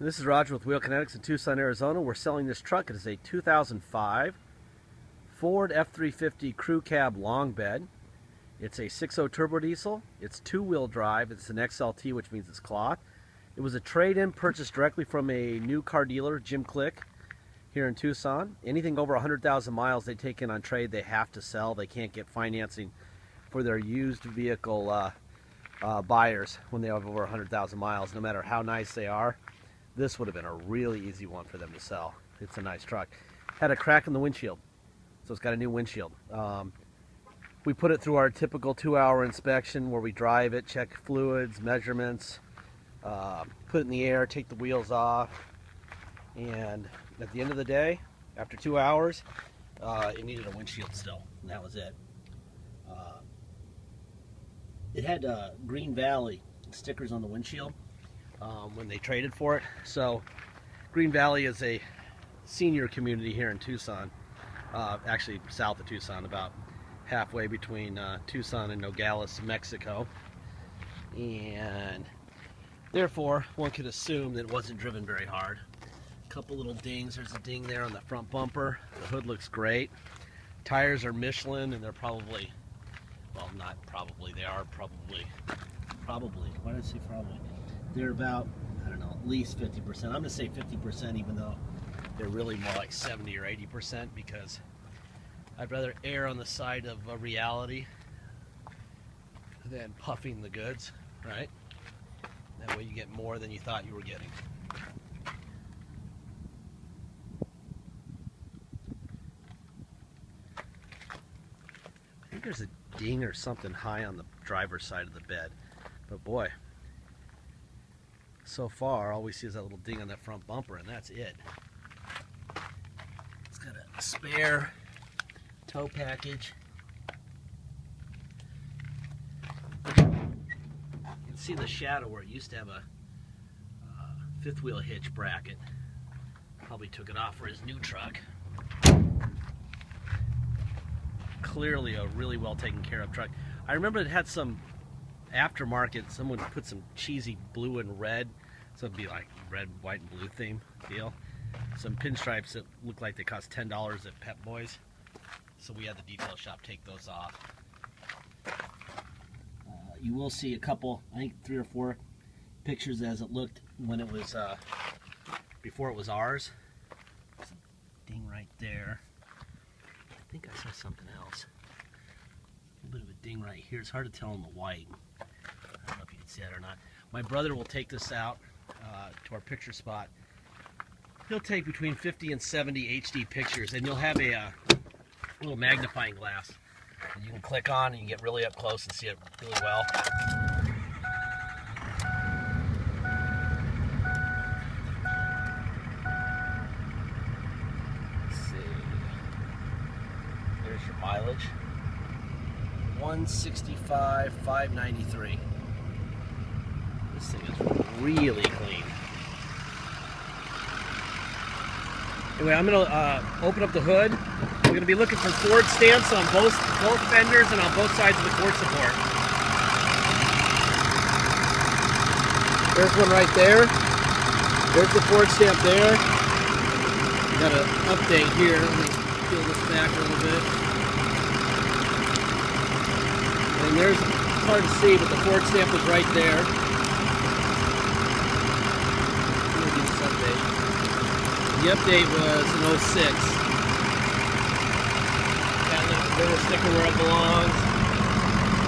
This is Roger with Kinetics in Tucson, Arizona. We're selling this truck. It is a 2005 Ford F350 crew cab long bed. It's a 6.0 turbo diesel. It's two-wheel drive. It's an XLT, which means it's cloth. It was a trade-in purchased directly from a new car dealer, Jim Click, here in Tucson. Anything over 100,000 miles they take in on trade, they have to sell. They can't get financing for their used vehicle buyers when they have over 100,000 miles, no matter how nice they are. This would have been a really easy one for them to sell. It's a nice truck. Had a crack in the windshield, so it's got a new windshield. We put it through our typical 2-hour inspection where we drive it, check fluids, measurements, put it in the air, take the wheels off, and at the end of the day, after 2 hours, it needed a windshield still, and that was it. It had Green Valley stickers on the windshield when they traded for it. So Green Valley is a senior community here in Tucson, actually south of Tucson, about halfway between Tucson and Nogales, Mexico, and therefore one could assume that it wasn't driven very hard. A couple little dings. There's a ding there on the front bumper. The hood looks great. Tires are Michelin, and they're probably, well, not probably, they are probably, why did I say probably? They're about, I don't know, at least 50%. I'm going to say 50%, even though they're really more like 70 or 80%, because I'd rather err on the side of reality than puffing the goods, right? That way you get more than you thought you were getting. I think there's a ding or something high on the driver's side of the bed, but boy, so far all we see is that little ding on that front bumper, and that's it. It's got a spare tow package. You can see the shadow where it used to have a fifth wheel hitch bracket. Probably took it off for his new truck. Clearly a really well taken care of truck. I remember it had some aftermarket, someone put some cheesy blue and red, so it'd be like red, white, and blue theme deal. Some pinstripes that looked like they cost $10 at Pep Boys, so we had the detail shop take those off. You will see a couple, I think 3 or 4 pictures as it looked when it was before it was ours. There's a ding right there. I think I saw something else. A little bit of a ding right here. It's hard to tell in the white. I don't know if you can see that or not. My brother will take this out to our picture spot. He'll take between 50 and 70 HD pictures, and you'll have a little magnifying glass that you can click on, and you can get really up close and see it really well. Let's see. There's your mileage. 165,593. This thing is really clean. Anyway, I'm going to open up the hood. We're going to be looking for Ford stamps on both fenders and on both sides of the core support. There's one right there. There's the Ford stamp there. Got an update here. Let me peel this back a little bit. And there's, it's hard to see, but the Ford stamp is right there. Let me do this update. The update was in 06. Got the little sticker where it belongs.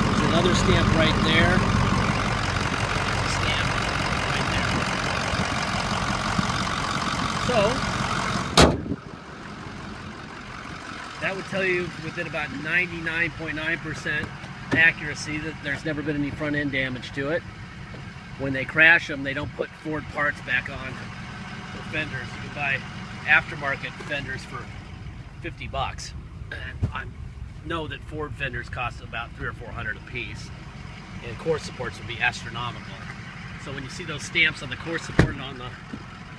There's another stamp right there. Stamp right there. So that would tell you within about 99.9% accuracy that there's never been any front end damage to it. When they crash them, they don't put Ford parts back on the fenders. You can buy aftermarket fenders for $50, and I know that Ford fenders cost about $300 or $400 a piece, and core supports would be astronomical. So when you see those stamps on the core support and on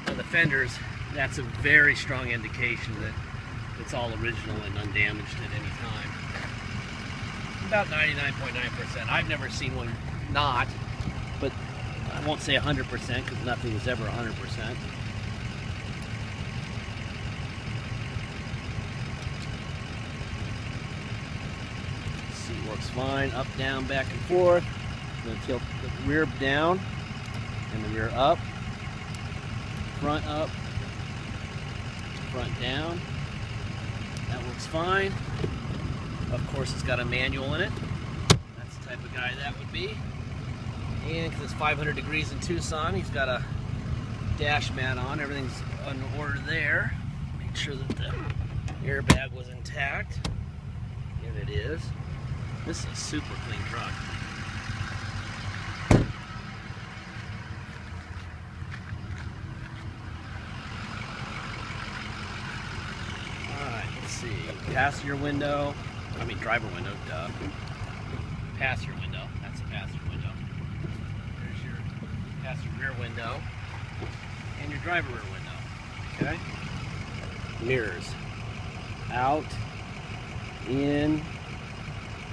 the fenders, that's a very strong indication that it's all original and undamaged at any time. About 99.9%. I've never seen one not, but I won't say 100% because nothing is ever 100%. Seat works fine, up, down, back and forth. I'm going to tilt the rear down and the rear up, front down. That works fine. Of course, it's got a manual in it. That's the type of guy that would be. And because it's 500 degrees in Tucson, he's got a dash mat on. Everything's in order there. Make sure that the airbag was intact. And it is. This is a super clean truck. Alright, let's see. Passenger window. I mean driver window, duh. Passenger window. That's a passenger window. There's your passenger rear window. And your driver rear window. Okay? Mirrors. Out. In.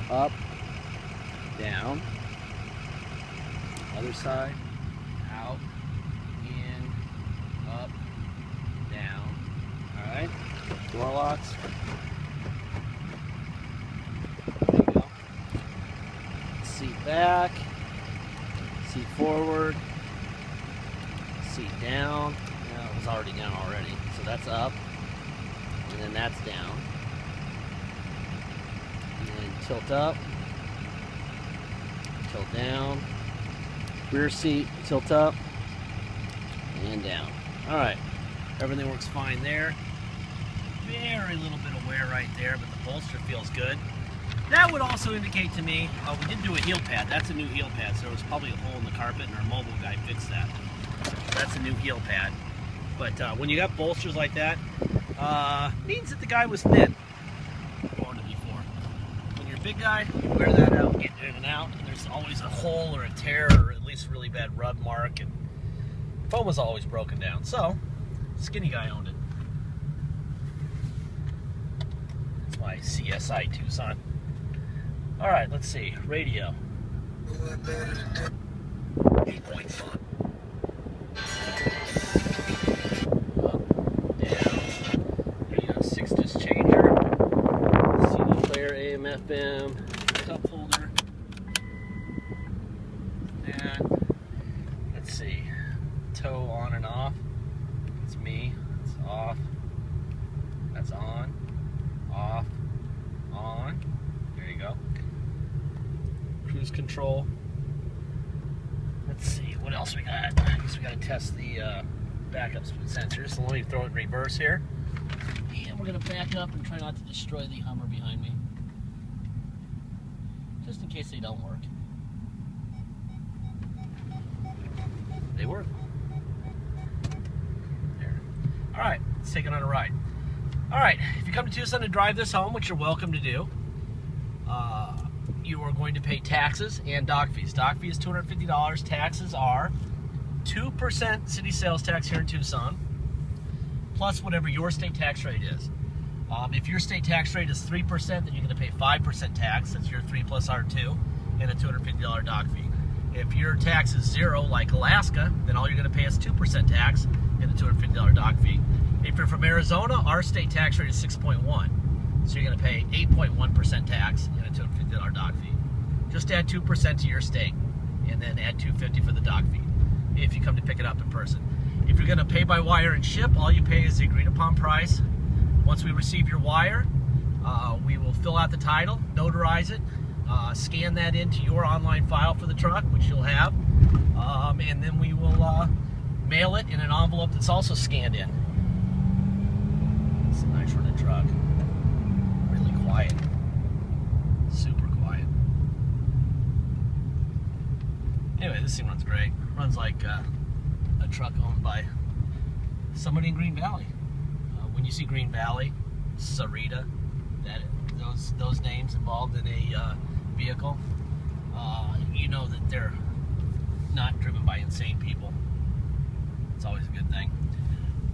Up. Down. Other side. Out. In. Up. Down. Alright? Door locks. There you go. Seat back. Seat forward. Seat down. No, it was already down already. So that's up. And then that's down. And then tilt up. Tilt down. Rear seat, tilt up. And down. Alright. Everything works fine there. Very little bit of wear right there, but the bolster feels good. That would also indicate to me, we did do a heel pad. That's a new heel pad, so there was probably a hole in the carpet and our mobile guy fixed that. So that's a new heel pad. But when you got bolsters like that, means that the guy was thin. Before. When you're a big guy, you wear that out, get in and out, and there's always a hole or a tear or at least a really bad rub mark, and foam was always broken down. So, skinny guy owned it. That's my CSI Tucson. Alright, let's see. Radio. 8.5. Up, down. There you go, 6-disc changer. CD player, AM, FM, cup holder. And let's see. Tow on and off. It's me. It's off. That's on. Off. On. There you go. Cruise control. Let's see, what else we got? I guess we got to test the backup sensors. So let me throw it in reverse here. And we're going to back up and try not to destroy the Hummer behind me. Just in case they don't work. They work. There. Alright, let's take it on a ride. Alright, if you come to Tucson to drive this home, which you're welcome to do, you are going to pay taxes and dock fees. Dock fee is $250. Taxes are 2% city sales tax here in Tucson, plus whatever your state tax rate is. If your state tax rate is 3%, then you're going to pay 5% tax. That's your 3 plus R2 and a $250 dock fee. If your tax is 0, like Alaska, then all you're going to pay is 2% tax and a $250 dock fee. If you're from Arizona, our state tax rate is 6.1. So you're going to pay 8.1% tax and a $250 dock fee. Just add 2% to your state, and then add $250 for the dock fee if you come to pick it up in person. If you're going to pay by wire and ship, all you pay is the agreed upon price. Once we receive your wire, we will fill out the title, notarize it, scan that into your online file for the truck, which you'll have, and then we will mail it in an envelope that's also scanned in. It's a nice running truck. Quiet. Super quiet. Anyway, this thing runs great. Runs like a truck owned by somebody in Green Valley. When you see Green Valley, Sarita, those names involved in a vehicle, you know that they're not driven by insane people. It's always a good thing.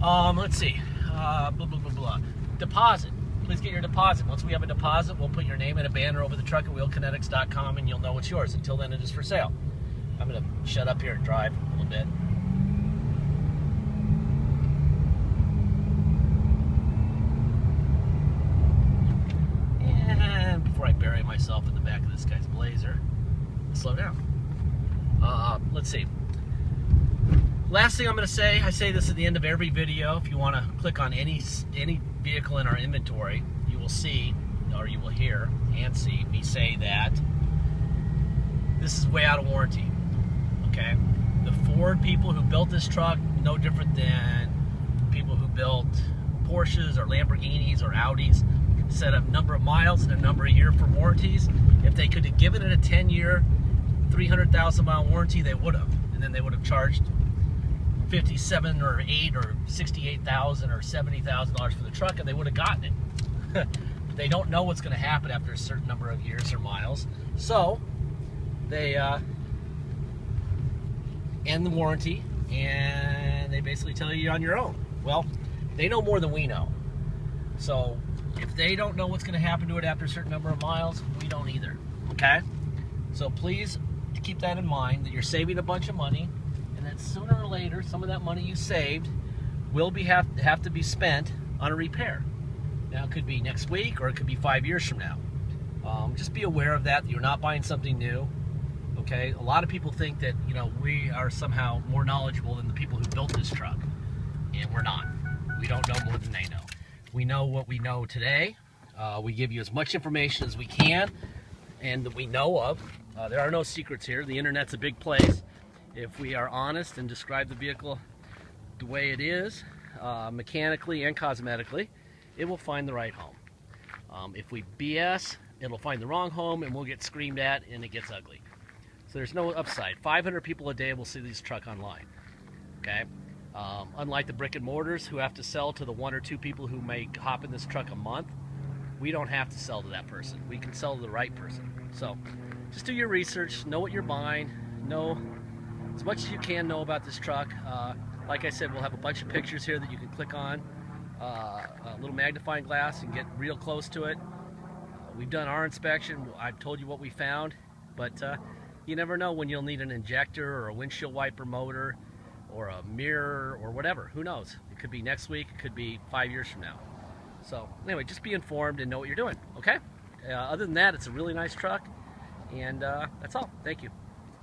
Let's see. Blah, blah, blah, blah. Deposit. Please get your deposit. Once we have a deposit, we'll put your name and a banner over the truck at wheelkinetics.com and you'll know it's yours. Until then, it is for sale. I'm going to shut up here and drive. little bit. And before I bury myself in the back of this guy's Blazer, slow down. Let's see. Last thing I'm going to say, I say this at the end of every video. If you want to click on any vehicle in our inventory, you will see, or you will hear and see me say that this is way out of warranty. Okay? The Ford people who built this truck, no different than people who built Porsches or Lamborghinis or Audis, set up number of miles and a number of years for warranties. If they could have given it a 10-year, 300,000 mile warranty, they would have. And then they would have charged 57 or 8 or 68,000 or 70,000 dollars for the truck, and they would have gotten it. But they don't know what's going to happen after a certain number of years or miles, so they end the warranty, and they basically tell you you're on your own. Well, they know more than we know. So if they don't know what's going to happen to it after a certain number of miles, we don't either. Okay? So please keep that in mind, that you're saving a bunch of money, and that sooner or later, some of that money you saved will have to be spent on a repair. Now, it could be next week, or it could be 5 years from now. Just be aware of that you're not buying something new. Okay? A lot of people think that, you know, we are somehow more knowledgeable than the people who built this truck, and we're not. We don't know more than they know. We know what we know today. We give you as much information as we can and that we know of. There are no secrets here. The internet's a big place. If we are honest and describe the vehicle the way it is, mechanically and cosmetically, it will find the right home. If we BS, it'll find the wrong home, and we'll get screamed at, and it gets ugly. So there's no upside. 500 people a day will see this truck online. Okay? Unlike the brick and mortars who have to sell to the 1 or 2 people who may hop in this truck a month, we don't have to sell to that person. We can sell to the right person. So just do your research, know what you're buying, know as much as you can know about this truck. Like I said, we'll have a bunch of pictures here that you can click on, a little magnifying glass, and get real close to it. We've done our inspection. I've told you what we found, but you never know when you'll need an injector or a windshield wiper motor or a mirror or whatever. Who knows? It could be next week, it could be 5 years from now. So anyway, just be informed and know what you're doing, okay? Other than that, it's a really nice truck, and that's all. Thank you.